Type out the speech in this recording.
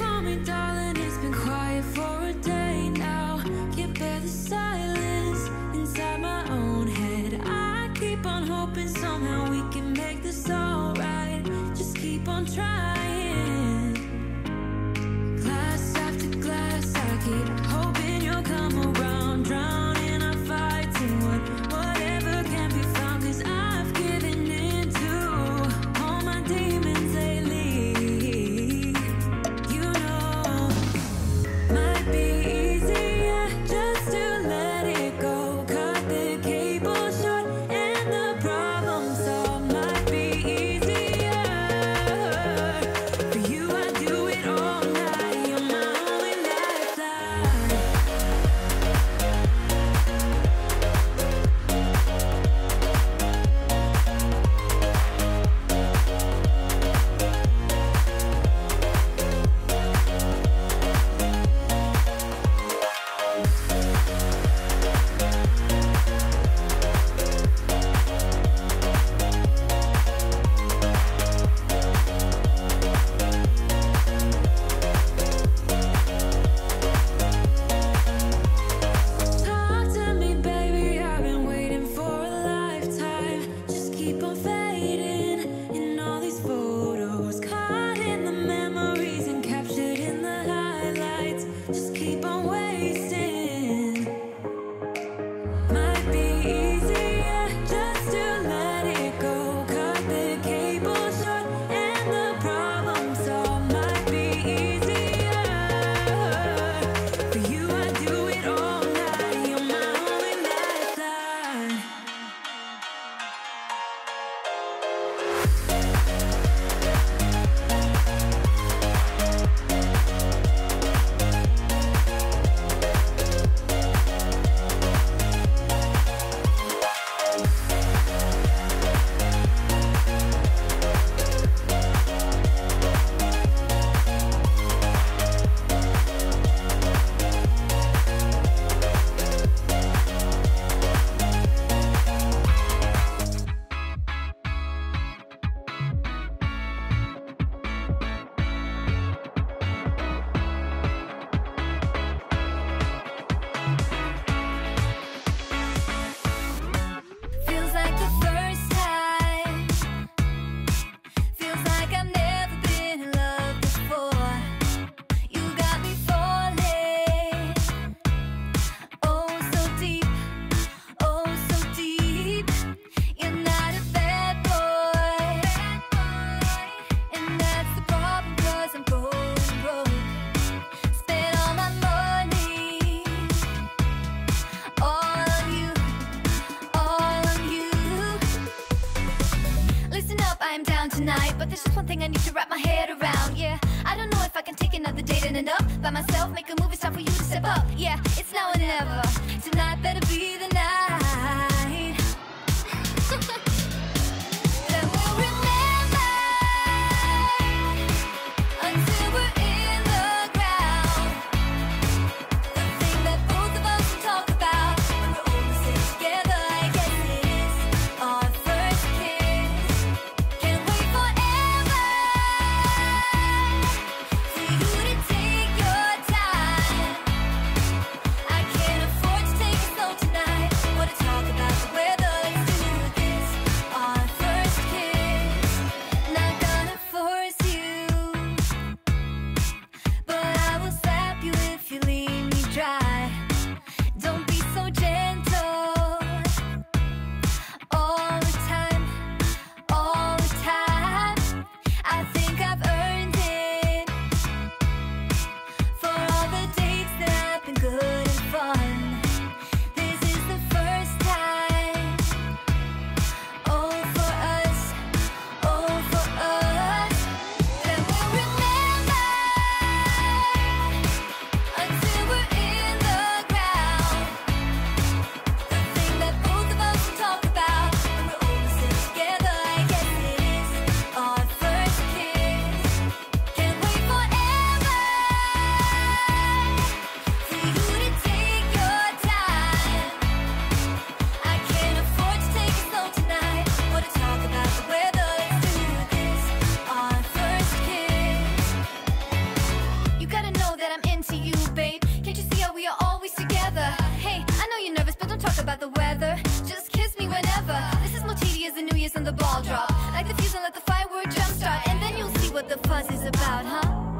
for me, darling. It's been quiet for a day now. Can't bear the silence inside my own head. I keep on hoping somehow we can make this alright. Just keep on trying. Glass after glass, I keep hoping you'll come around. Drown in our fights and whatever can be found. 'Cause I've given in to all my demons lately. You know, might be easier just to let it go. Cut the cable short and the problem solved. Might be easier for you. I do it all night. You're my only lifeline. Talk to me, baby. I've been waiting for a lifetime. Just keep on fading in all these photos, caught in the memories and captured in the highlights. Just keep on wasting. Might be easier just to let it go. Cut the cable short and the problem solved. Might be easier for you. I do it all night. You're my only lifeline. Feels like the first time. Feels like I've never been in love before. You got me falling. Oh, so deep. Oh, so deep. You're not a bad boy. And that's the problem, 'cause I'm going broke. Spent all my money. All on you. All on you. Listen up, I am down tonight, but there's just one thing I need to wrap my head around. Yeah, I don't know if I can take another date and end up by myself. Make a move, it's time for you to step up. Yeah, it's now or never. Tonight better be the night. That we'll remember until we're in the ground. The thing that both of us talk about when we're older, stay together. I guess it is our first kiss. Can't wait forever for you to take your time. the fuss is about, huh?